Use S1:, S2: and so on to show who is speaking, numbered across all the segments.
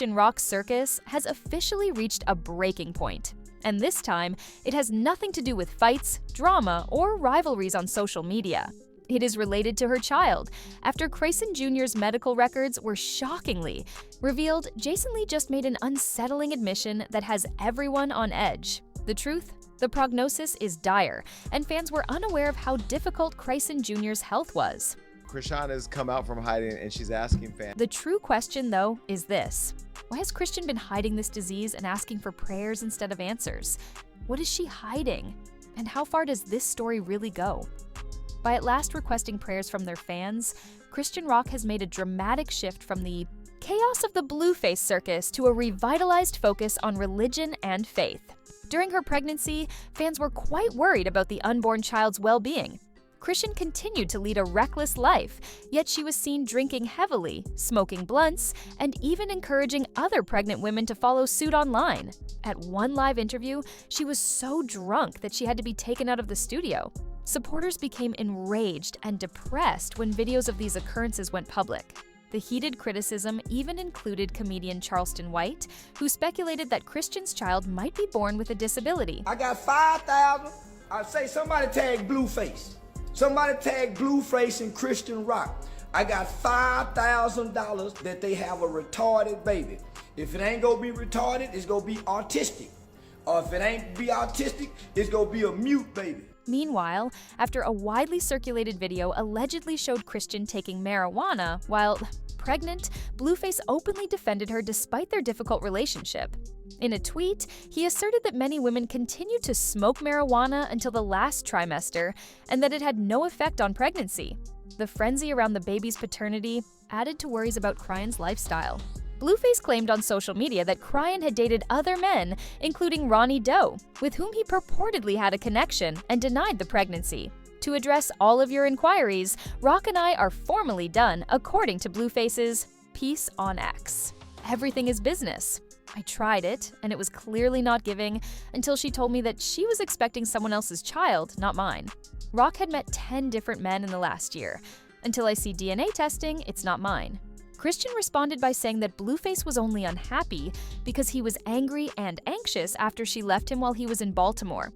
S1: Chrisean Rock circus has officially reached a breaking point. And this time, it has nothing to do with fights, drama, or rivalries on social media. It is related to her child, after Chrisean Jr.'s medical records were shockingly revealed. Jason Lee just made an unsettling admission that has everyone on edge. The truth? The prognosis is dire, and fans were unaware of how difficult Chrisean Jr.'s health was.
S2: Chrisean has come out from hiding, and she's asking fans.
S1: The true question, though, is this. Why has Chrisean been hiding this disease and asking for prayers instead of answers? What is she hiding? And how far does this story really go? By at last requesting prayers from their fans, Chrisean Rock has made a dramatic shift from the chaos of the Blueface circus to a revitalized focus on religion and faith. During her pregnancy, fans were quite worried about the unborn child's well-being. Chrisean continued to lead a reckless life, yet she was seen drinking heavily, smoking blunts, and even encouraging other pregnant women to follow suit online. At one live interview, she was so drunk that she had to be taken out of the studio. Supporters became enraged and depressed when videos of these occurrences went public. The heated criticism even included comedian Charleston White, who speculated that Chrisean's child might be born with a disability.
S3: I got 5,000. I say somebody tag Blueface. Somebody tag Blueface and Chrisean Rock. I got $5,000 that they have a retarded baby. If it ain't gonna be retarded, it's gonna be autistic. Or if it ain't be autistic, it's gonna be a mute baby.
S1: Meanwhile, after a widely circulated video allegedly showed Chrisean taking marijuana while pregnant, Blueface openly defended her despite their difficult relationship. In a tweet, he asserted that many women continued to smoke marijuana until the last trimester and that it had no effect on pregnancy. The frenzy around the baby's paternity added to worries about Chrisean's lifestyle. Blueface claimed on social media that Chrisean had dated other men, including Ronnie Doe, with whom he purportedly had a connection, and denied the pregnancy. To address all of your inquiries, Rock and I are formally done, according to Blueface's piece on X. Everything is business. I tried it, and it was clearly not giving until she told me that she was expecting someone else's child, not mine. Rock had met 10 different men in the last year. Until I see DNA testing, it's not mine. Chrisean responded by saying that Blueface was only unhappy because he was angry and anxious after she left him while he was in Baltimore.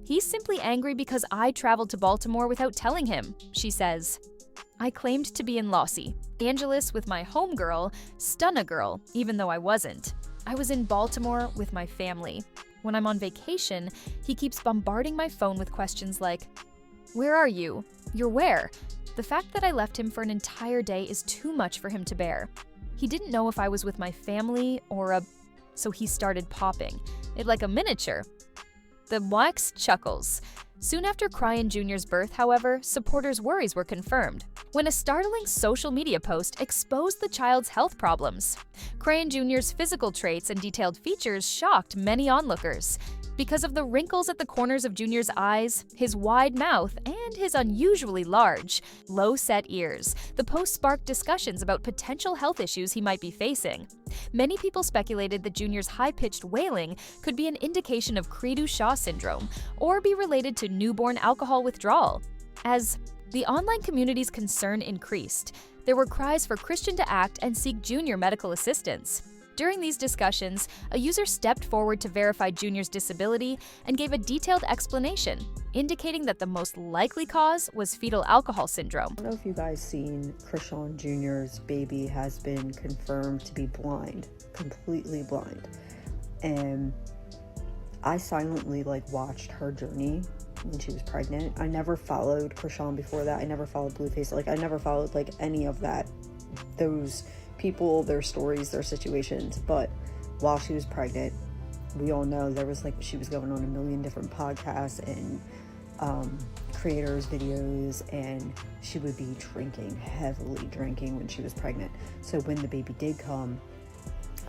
S1: He's simply angry because I traveled to Baltimore without telling him, she says. I claimed to be in Los Angeles with my homegirl, Stunna Girl, even though I wasn't. I was in Baltimore with my family. When I'm on vacation, he keeps bombarding my phone with questions like, "Where are you? You're where?" The fact that I left him for an entire day is too much for him to bear. He didn't know if I was with my family or so he started popping it like a miniature. The wax chuckles. Soon after Chrisean Jr.'s birth, however, supporters' worries were confirmed when a startling social media post exposed the child's health problems. Chrisean Jr.'s physical traits and detailed features shocked many onlookers. Because of the wrinkles at the corners of Jr.'s eyes, his wide mouth, and his unusually large, low-set ears, the post sparked discussions about potential health issues he might be facing. Many people speculated that Jr.'s high-pitched wailing could be an indication of Cre-du-Shaw syndrome or be related to newborn alcohol withdrawal. As the online community's concern increased, there were cries for Chrisean to act and seek Jr. medical assistance. During these discussions, a user stepped forward to verify Jr.'s disability and gave a detailed explanation, indicating that the most likely cause was fetal alcohol syndrome.
S4: I don't know if you guys seen Chrisean Jr.'s baby has been confirmed to be blind, completely blind. And I silently watched her journey when she was pregnant. I never followed Chrisean before that. I never followed Blueface. I never followed any of that, those people, their stories, their situations. But while she was pregnant, we all know there was she was going on a million different podcasts and creators videos, and she would be heavily drinking when she was pregnant. So when the baby did come,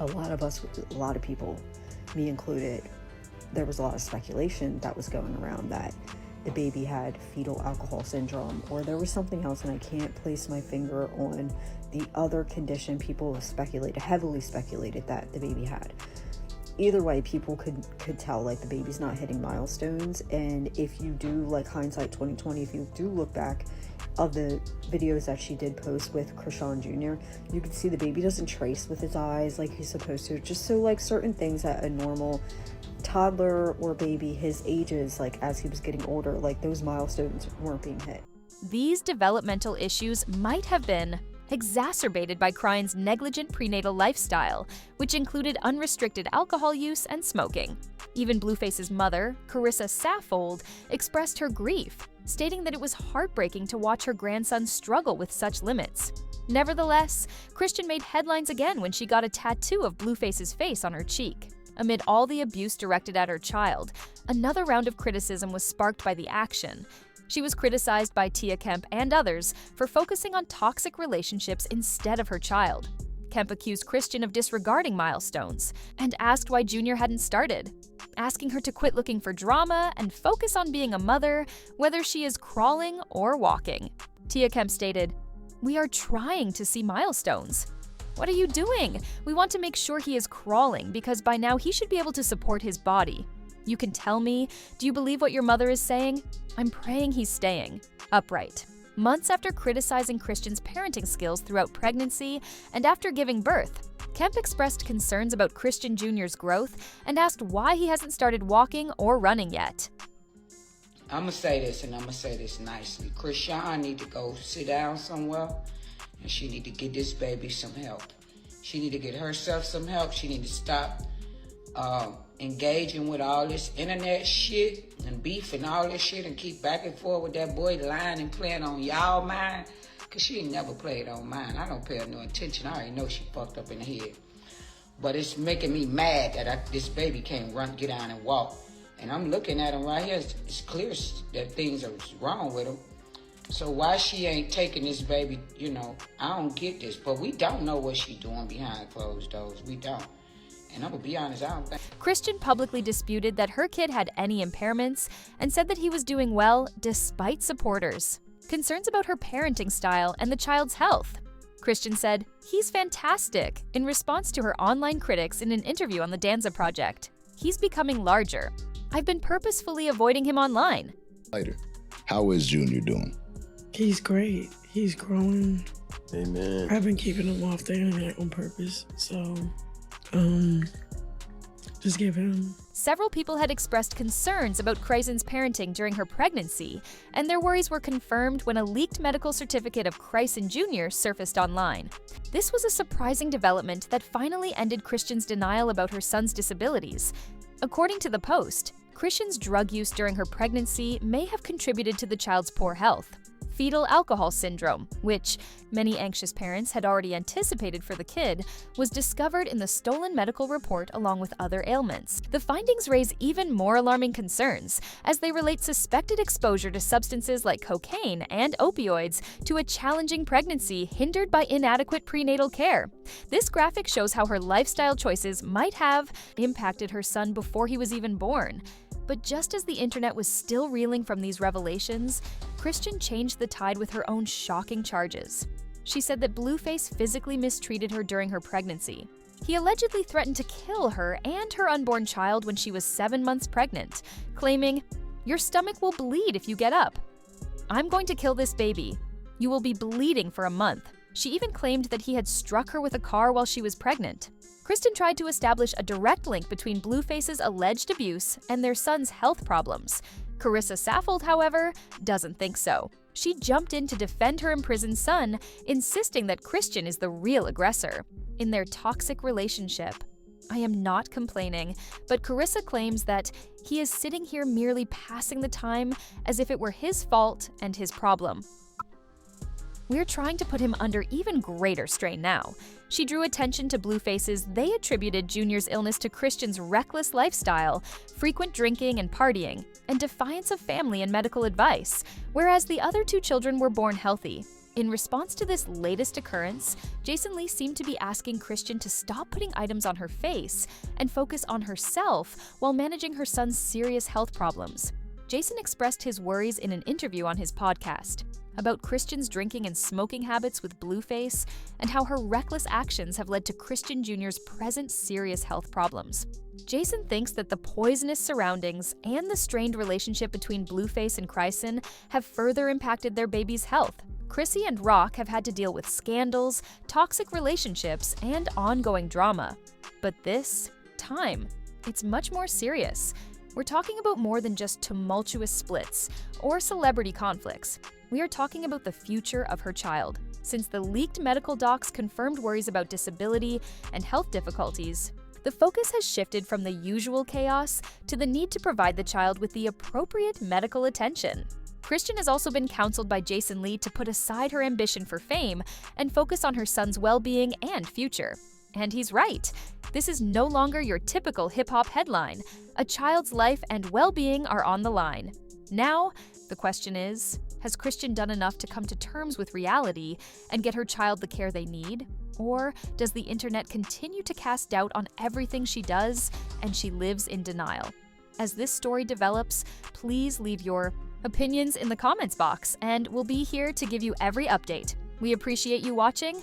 S4: a lot of people, me included, there was a lot of speculation that was going around that the baby had fetal alcohol syndrome, or there was something else, and I can't place my finger on the other condition people heavily speculated that the baby had. Either way, people could tell the baby's not hitting milestones. And if you do hindsight 2020, if you do look back of the videos that she did post with Chrisean Jr., you can see the baby doesn't trace with his eyes like he's supposed to. Just so like certain things that a normal toddler or baby his ages, like as he was getting older, like those milestones weren't being hit.
S1: These developmental issues might have been exacerbated by Chrisean's negligent prenatal lifestyle, which included unrestricted alcohol use and smoking. Even Blueface's mother, Carissa Saffold, expressed her grief, stating that it was heartbreaking to watch her grandson struggle with such limits. Nevertheless, Chrisean made headlines again when she got a tattoo of Blueface's face on her cheek. Amid all the abuse directed at her child, another round of criticism was sparked by the action. She was criticized by Tia Kemp and others for focusing on toxic relationships instead of her child. Kemp accused Chrisean of disregarding milestones and asked why Junior hadn't started, asking her to quit looking for drama and focus on being a mother, whether she is crawling or walking. Tia Kemp stated, "We are trying to see milestones." "What are you doing? We want to make sure he is crawling because by now he should be able to support his body. You can tell me, do you believe what your mother is saying? I'm praying he's staying upright." Months after criticizing Chrisean's parenting skills throughout pregnancy and after giving birth, Kemp expressed concerns about Chrisean Jr.'s growth and asked why he hasn't started walking or running yet.
S5: I'm going to say this, and I'm going to say this nicely. Chrisean need to go sit down somewhere, and she need to get this baby some help. She need to get herself some help. She need to stop engaging with all this internet shit and beef and all this shit and keep back and forth with that boy lying and playing on y'all mind. Because she ain't never played on mine. I don't pay her no attention. I already know she fucked up in the head. But it's making me mad that this baby can't get down and walk. And I'm looking at him right here. It's clear that things are wrong with him. So why she ain't taking this baby, I don't get this. But we don't know what she doing behind closed doors. We don't. And I'm going to be honest, I don't think.
S1: Chrisean publicly disputed that her kid had any impairments and said that he was doing well despite supporters. Concerns about her parenting style and the child's health. Chrisean said, "He's fantastic," in response to her online critics in an interview on the Danza Project. "He's becoming larger. I've been purposefully avoiding him online."
S6: Later, how is Junior doing?
S7: He's great. He's growing.
S2: Amen.
S7: I've been keeping him off the internet on purpose, so just give him.
S1: Several people had expressed concerns about Chrisean's parenting during her pregnancy, and their worries were confirmed when a leaked medical certificate of Chrisean Jr. surfaced online. This was a surprising development that finally ended Chrisean's denial about her son's disabilities. According to the Post, Chrisean's drug use during her pregnancy may have contributed to the child's poor health. Fetal alcohol syndrome, which many anxious parents had already anticipated for the kid, was discovered in the stolen medical report along with other ailments. The findings raise even more alarming concerns as they relate suspected exposure to substances like cocaine and opioids to a challenging pregnancy hindered by inadequate prenatal care. This graphic shows how her lifestyle choices might have impacted her son before he was even born. But just as the internet was still reeling from these revelations, Chrisean changed the tide with her own shocking charges. She said that Blueface physically mistreated her during her pregnancy. He allegedly threatened to kill her and her unborn child when she was 7 months pregnant, claiming, "Your stomach will bleed if you get up. I'm going to kill this baby. You will be bleeding for a month." She even claimed that he had struck her with a car while she was pregnant. Chrisean tried to establish a direct link between Blueface's alleged abuse and their son's health problems. Carissa Saffold, however, doesn't think so. She jumped in to defend her imprisoned son, insisting that Chrisean is the real aggressor in their toxic relationship. "I am not complaining, but Carissa claims that he is sitting here merely passing the time as if it were his fault and his problem. We're trying to put him under even greater strain now." She drew attention to Blueface's they attributed Junior's illness to Chrisean's reckless lifestyle, frequent drinking and partying, and defiance of family and medical advice, whereas the other two children were born healthy. In response to this latest occurrence, Jason Lee seemed to be asking Chrisean to stop putting items on her face and focus on herself while managing her son's serious health problems. Jason expressed his worries in an interview on his podcast about Chrisean's drinking and smoking habits with Blueface and how her reckless actions have led to Chrisean Jr.'s present serious health problems. Jason thinks that the poisonous surroundings and the strained relationship between Blueface and Chrisean have further impacted their baby's health. Chrissy and Rock have had to deal with scandals, toxic relationships, and ongoing drama. But this time, it's much more serious. We're talking about more than just tumultuous splits or celebrity conflicts. We are talking about the future of her child. Since the leaked medical docs confirmed worries about disability and health difficulties, the focus has shifted from the usual chaos to the need to provide the child with the appropriate medical attention. Chrisean has also been counseled by Jason Lee to put aside her ambition for fame and focus on her son's well-being and future. And he's right. This is no longer your typical hip-hop headline. A child's life and well-being are on the line. Now, the question is, has Chrisean done enough to come to terms with reality and get her child the care they need? Or does the internet continue to cast doubt on everything she does and she lives in denial? As this story develops, please leave your opinions in the comments box and we'll be here to give you every update. We appreciate you watching.